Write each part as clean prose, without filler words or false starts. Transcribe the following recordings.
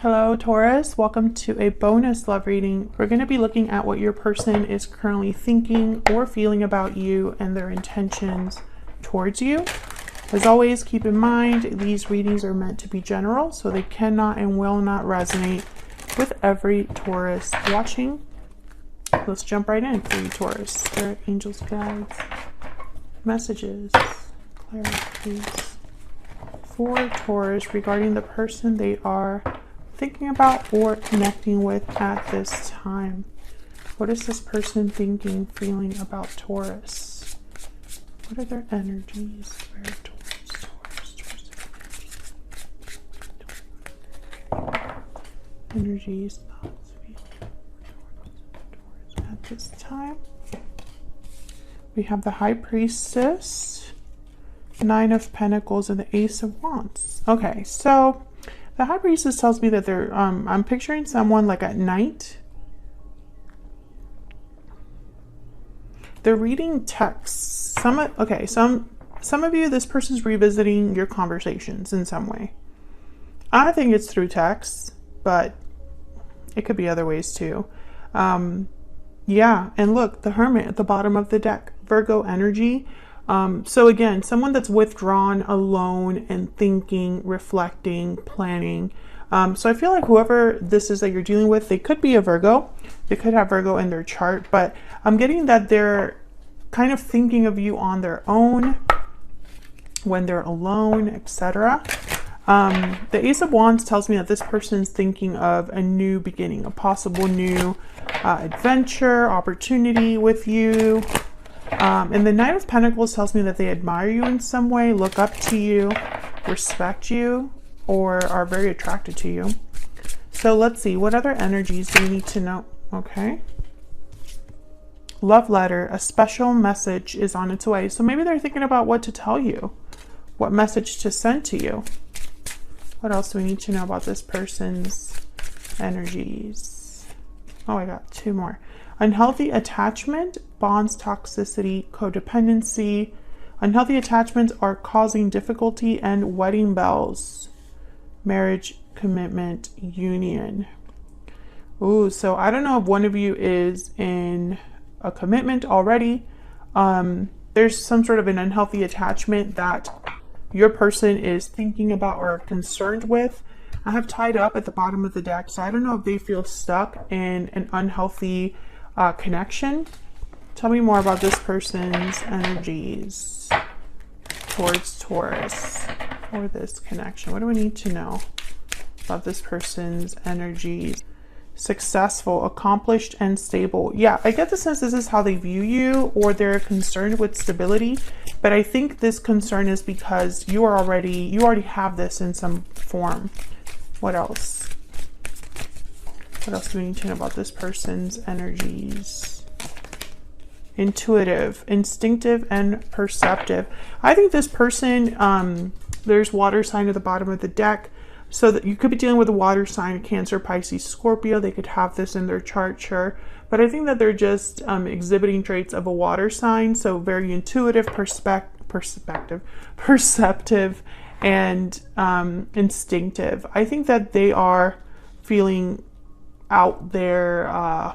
Hello Taurus, welcome to a bonus love reading. We're going to be looking at what your person is currently thinking or feeling about you and their intentions towards you. As always, keep in mind these readings are meant to be general, so they cannot and will not resonate with every Taurus watching. Let's jump right in for you Taurus. Spirit, angels, guides, messages, clarity please for Taurus regarding the person they are thinking about or connecting with at this time. What is this person thinking, feeling about Taurus? What are their energies? Spirit, Taurus. Energies, thoughts, feelings Taurus at this time. We have the High Priestess, Nine of Pentacles, and the Ace of Wands. Okay, so the High Priestess tells me that they're, I'm picturing someone like at night. They're reading texts. Some of you, this person's revisiting your conversations in some way. I think it's through text, but it could be other ways too. Yeah, and look, the Hermit at the bottom of the deck, Virgo energy. So again, someone that's withdrawn, alone, and thinking, reflecting, planning. So I feel like whoever this is that you're dealing with, they could be a Virgo. They could have Virgo in their chart, but I'm getting that they're kind of thinking of you on their own, when they're alone, etc. The Ace of Wands tells me that this person's thinking of a new beginning, a possible new adventure, opportunity with you. And the Knight of Pentacles tells me that they admire you in some way, look up to you, respect you, or are very attracted to you. So let's see, what other energies do we need to know? Okay. Love letter, a special message is on its way. So maybe they're thinking about what to tell you, what message to send to you. What else do we need to know about this person's energies? Oh, I got two more. Unhealthy attachment, bonds, toxicity, codependency. Unhealthy attachments are causing difficulty and wedding bells. Marriage, commitment, union. Ooh, so I don't know if one of you is in a commitment already. There's some sort of an unhealthy attachment that your person is thinking about or concerned with. I have tied up at the bottom of the deck, so I don't know if they feel stuck in an unhealthy connection. Tell me more about this person's energies towards Taurus or this connection. What do we need to know about this person's energies? Successful, accomplished, and stable. Yeah, I get the sense this is how they view you, or they're concerned with stability, but I think this concern is because you already have this in some form. What else? What else do we need to know about this person's energies? Intuitive, instinctive, and perceptive. I think this person, there's water sign at the bottom of the deck. So that you could be dealing with a water sign, Cancer, Pisces, Scorpio. They could have this in their chart, sure. But I think that they're just exhibiting traits of a water sign. So very intuitive, perceptive, and instinctive. I think that they are feeling out there.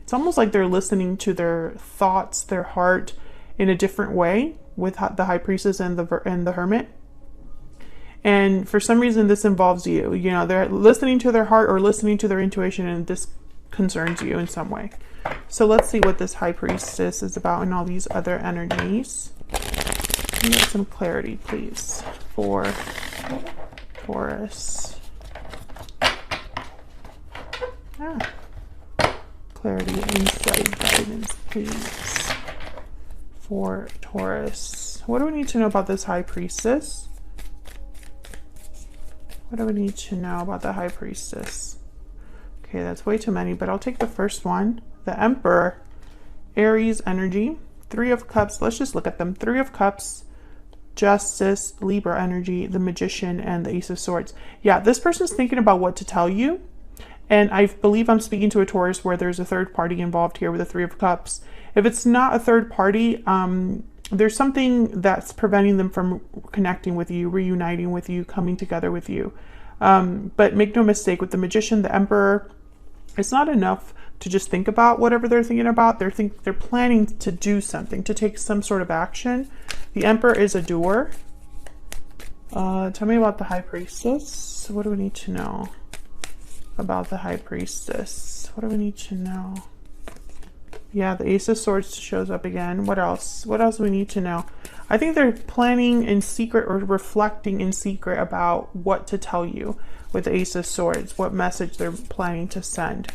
It's almost like they're listening to their thoughts, their heart in a different way with the High Priestess and the Hermit. And for some reason, this involves you. You know, they're listening to their heart or listening to their intuition, and this concerns you in some way. So let's see what this High Priestess is about and all these other energies. Get some clarity, please, for Taurus. Clarity, insight, guidance, please, for Taurus. What do we need to know about this High Priestess? What do we need to know about the High Priestess? Okay, that's way too many, but I'll take the first one. The Emperor, Aries energy, Three of Cups. Let's just look at them. Three of Cups, Justice, Libra energy, the Magician, and the Ace of Swords. Yeah, this person's thinking about what to tell you. And I believe I'm speaking to a Taurus where there's a third party involved here with the Three of Cups. If it's not a third party, there's something that's preventing them from connecting with you, reuniting with you, coming together with you. But make no mistake, with the Magician, the Emperor, it's not enough to just think about whatever they're thinking about. They're planning to do something, to take some sort of action. The Emperor is a doer. Tell me about the High Priestess. What do we need to know about the High Priestess? What do we need to know? Yeah, the Ace of Swords shows up again. What else? What else do we need to know? I think they're planning in secret or reflecting in secret about what to tell you with the Ace of Swords, what message they're planning to send.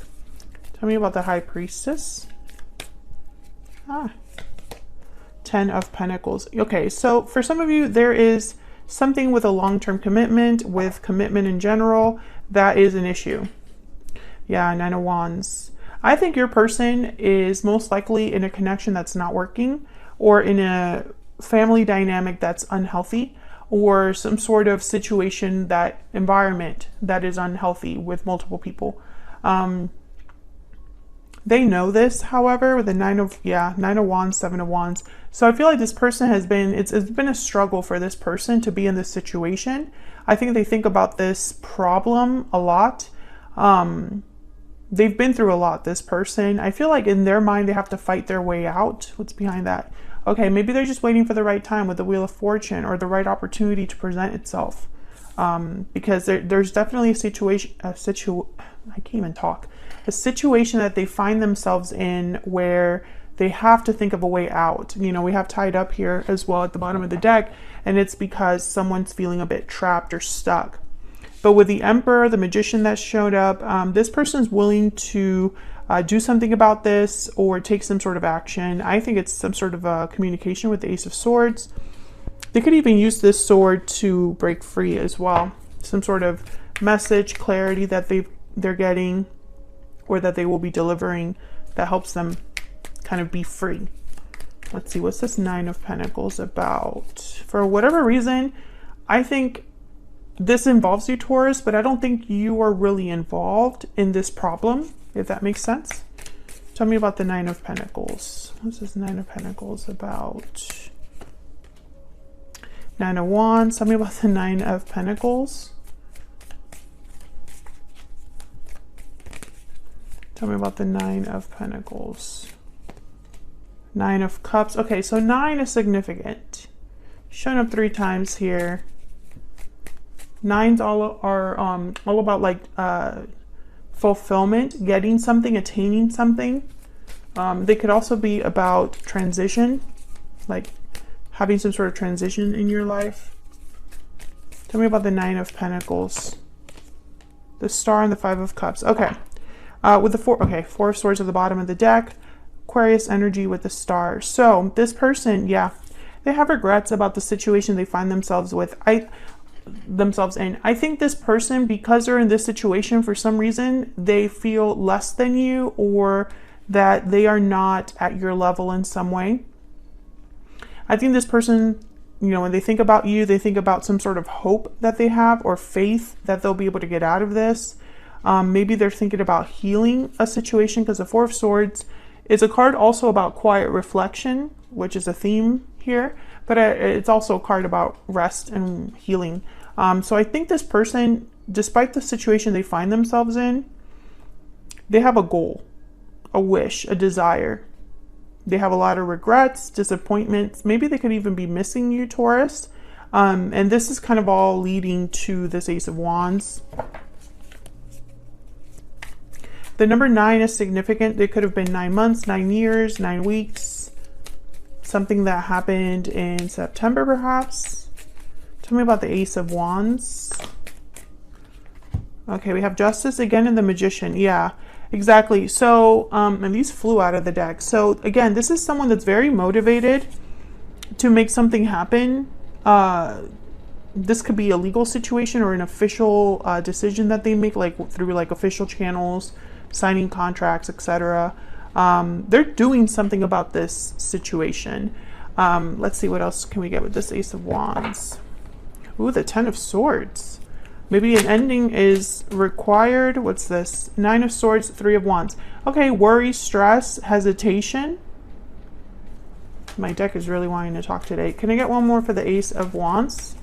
Tell me about the High Priestess. Ten of Pentacles. Okay, so for some of you, there is something with a long-term commitment, with commitment in general, that is an issue. Yeah, Nine of Wands. I think your person is most likely in a connection that's not working, or in a family dynamic that's unhealthy, or some sort of situation, that environment that is unhealthy with multiple people. They know this, however, with the Nine of Wands, Seven of Wands. So I feel like this person has been, it's been a struggle for this person to be in this situation. I think they think about this problem a lot. They've been through a lot, this person. I feel like in their mind, they have to fight their way out. What's behind that? Okay, maybe they're just waiting for the right time with the Wheel of Fortune, or the right opportunity to present itself. Because there's definitely a situation that they find themselves in where they have to think of a way out. You know, we have Tied Up here as well at the bottom of the deck, and it's because someone's feeling a bit trapped or stuck. But with the Emperor, the Magician that showed up, this person's willing to do something about this, or take some sort of action. I think it's some sort of communication with the Ace of Swords. They could even use this sword to break free as well. Some sort of message, clarity that they're getting, or that they will be delivering, that helps them kind of be free. Let's see, what's this Nine of Pentacles about? For whatever reason, I think this involves you, Taurus, but I don't think you are really involved in this problem, if that makes sense. Tell me about the Nine of Pentacles. What's this Nine of Pentacles about? Nine of Wands. Tell me about the Nine of Pentacles. Tell me about the Nine of Pentacles. Nine of Cups. Okay, so 9 is significant. Showing up 3 times here. 9s all about like fulfillment, getting something, attaining something. They could also be about transition, like having some sort of transition in your life. Tell me about the Nine of Pentacles. The Star and the Five of Cups. Okay. With the Four of Swords at the bottom of the deck, Aquarius energy with the Star. So this person, yeah, they have regrets about the situation they find themselves in. I think this person, because they're in this situation, for some reason, they feel less than you, or that they are not at your level in some way. I think this person, you know, when they think about you, they think about some sort of hope that they have, or faith that they'll be able to get out of this. Maybe they're thinking about healing a situation, because the Four of Swords is a card also about quiet reflection, which is a theme here, but it's also a card about rest and healing. So I think this person, despite the situation they find themselves in, they have a goal, a wish, a desire. They have a lot of regrets, disappointments. Maybe they could even be missing you, Taurus. And this is kind of all leading to this Ace of Wands. The number 9 is significant. It could have been 9 months, 9 years, 9 weeks. Something that happened in September, perhaps. Tell me about the Ace of Wands. Okay, we have Justice again and the Magician. Yeah, exactly. So, and these flew out of the deck. So again, this is someone that's very motivated to make something happen. This could be a legal situation or an official decision that they make, like through like official channels, signing contracts, etc. They're doing something about this situation. Let's see, what else can we get with this Ace of Wands? Ooh, the Ten of Swords. Maybe an ending is required. What's this? Nine of Swords, Three of Wands. Okay, worry, stress, hesitation. My deck is really wanting to talk today. Can I get one more for the Ace of Wands?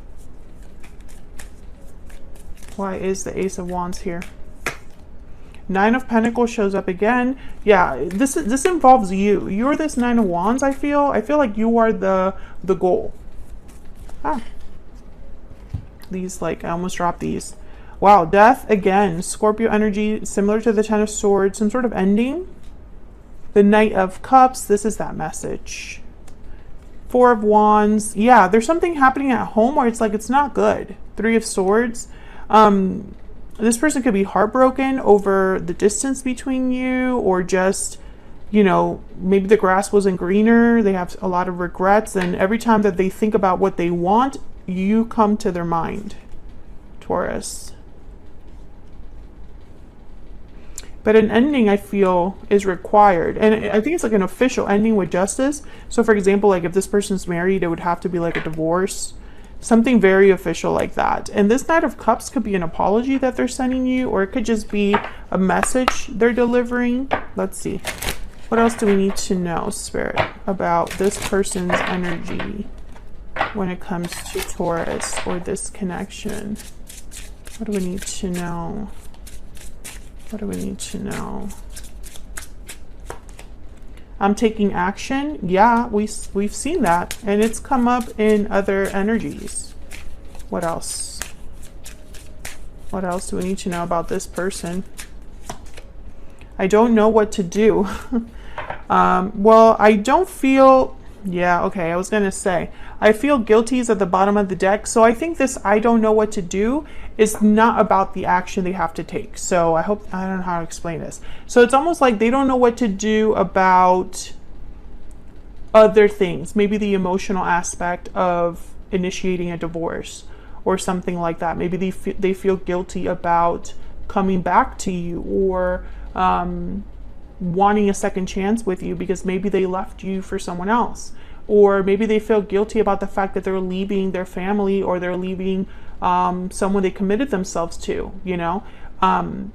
Why is the Ace of Wands here? Nine of Pentacles shows up again. Yeah, this involves you. You're this Nine of Wands, I feel. I feel like you are the goal. These, like, I almost dropped these. Wow, Death again. Scorpio energy, similar to the Ten of Swords. Some sort of ending. The Knight of Cups. This is that message. Four of Wands. Yeah, there's something happening at home where it's like it's not good. Three of Swords. This person could be heartbroken over the distance between you, or just, you know, maybe the grass wasn't greener. They have a lot of regrets, and every time that they think about what they want, you come to their mind, Taurus. But an ending, I feel, is required. And I think it's like an official ending with justice. So for example, like if this person's married, it would have to be like a divorce. Something very official like that. And this Knight of Cups could be an apology that they're sending you, or it could just be a message they're delivering. Let's see. What else do we need to know, Spirit, about this person's energy when it comes to Taurus or this connection? What do we need to know? What do we need to know? I'm taking action. Yeah, we've seen that, and it's come up in other energies. What else? What else do we need to know about this person? I don't know what to do. Well, I don't feel... Yeah, okay, I was going to say, I feel guilty is at the bottom of the deck. So I think this I don't know what to do is not about the action they have to take. So I don't know how to explain this. So it's almost like they don't know what to do about other things. Maybe the emotional aspect of initiating a divorce or something like that. Maybe they feel guilty about coming back to you, or wanting a second chance with you because maybe they left you for someone else, or maybe they feel guilty about the fact that they're leaving their family, or they're leaving someone they committed themselves to, you know. And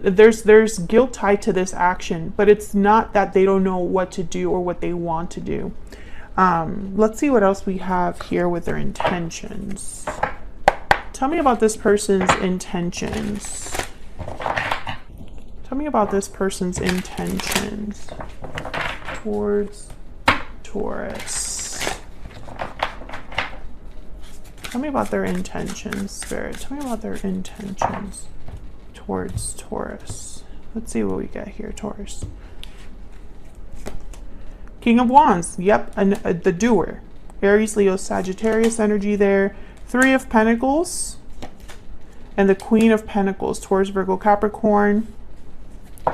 there's guilt tied to this action, but it's not that they don't know what to do or what they want to do. Let's see what else we have here with their intentions. Tell me about this person's intentions. Tell me about this person's intentions towards Taurus. Tell me about their intentions, Spirit. Tell me about their intentions towards Taurus. Let's see what we get here, Taurus. King of Wands. Yep, the doer. Aries, Leo, Sagittarius energy there. Three of Pentacles. And the Queen of Pentacles. Taurus, Virgo, Capricorn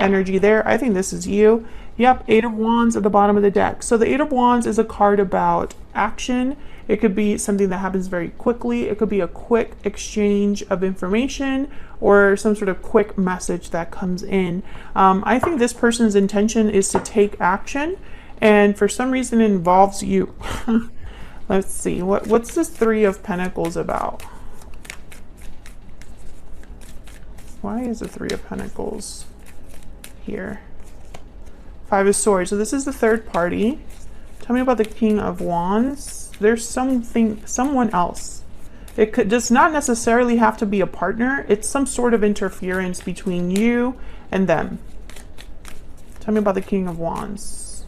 energy there. I think this is you. Yep, Eight of Wands at the bottom of the deck. So the Eight of Wands is a card about action. It could be something that happens very quickly. It could be a quick exchange of information, or some sort of quick message that comes in. I think this person's intention is to take action, and for some reason it involves you. Let's see, what's this Three of Pentacles about? Why is the Three of Pentacles here? Five of Swords. So this is the third party. Tell me about the King of Wands. There's someone else. It does not necessarily have to be a partner. It's some sort of interference between you and them. Tell me about the King of Wands.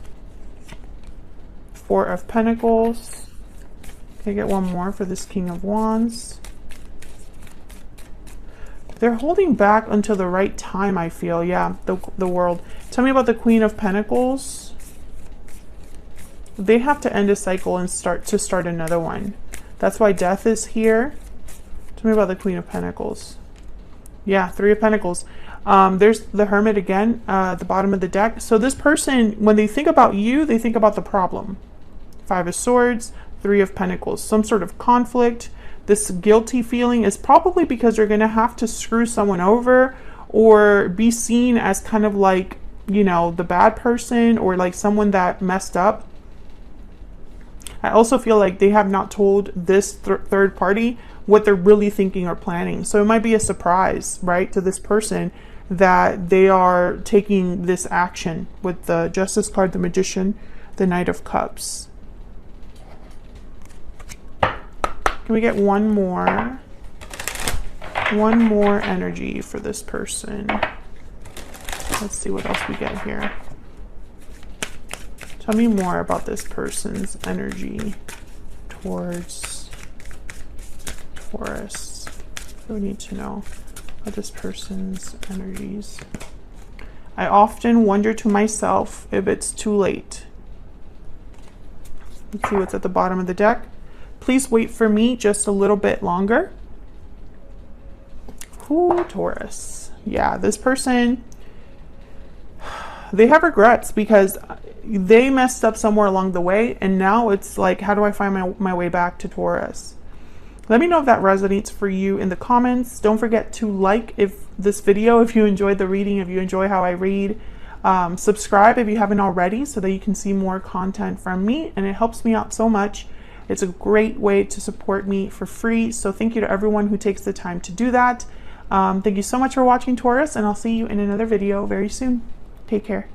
Four of Pentacles. Can I get one more for this King of Wands? They're holding back until the right time, I feel. Yeah, the World. Tell me about the Queen of Pentacles. They have to end a cycle and start another one. That's why Death is here. Tell me about the Queen of Pentacles. Yeah, Three of Pentacles. There's the Hermit again at the bottom of the deck. So this person, when they think about you, they think about the problem. Five of Swords, Three of Pentacles. Some sort of conflict. This guilty feeling is probably because you're going to have to screw someone over, or be seen as kind of like, you know, the bad person, or like someone that messed up. I also feel like they have not told this third party what they're really thinking or planning. So it might be a surprise, right, to this person that they are taking this action with the Justice card, the Magician, the Knight of Cups. Can we get one more? One more energy for this person. Let's see what else we get here. Tell me more about this person's energy towards Taurus. What do we need to know about this person's energies? I often wonder to myself if it's too late. Let's see what's at the bottom of the deck. Please wait for me just a little bit longer. Ooh, Taurus. Yeah, this person, they have regrets because they messed up somewhere along the way, and now it's like, how do I find my way back to Taurus? Let me know if that resonates for you in the comments. Don't forget to like this video if you enjoyed the reading, if you enjoy how I read. Subscribe if you haven't already so that you can see more content from me, and it helps me out so much. It's a great way to support me for free, so thank you to everyone who takes the time to do that. Thank you so much for watching, Taurus, and I'll see you in another video very soon. Take care.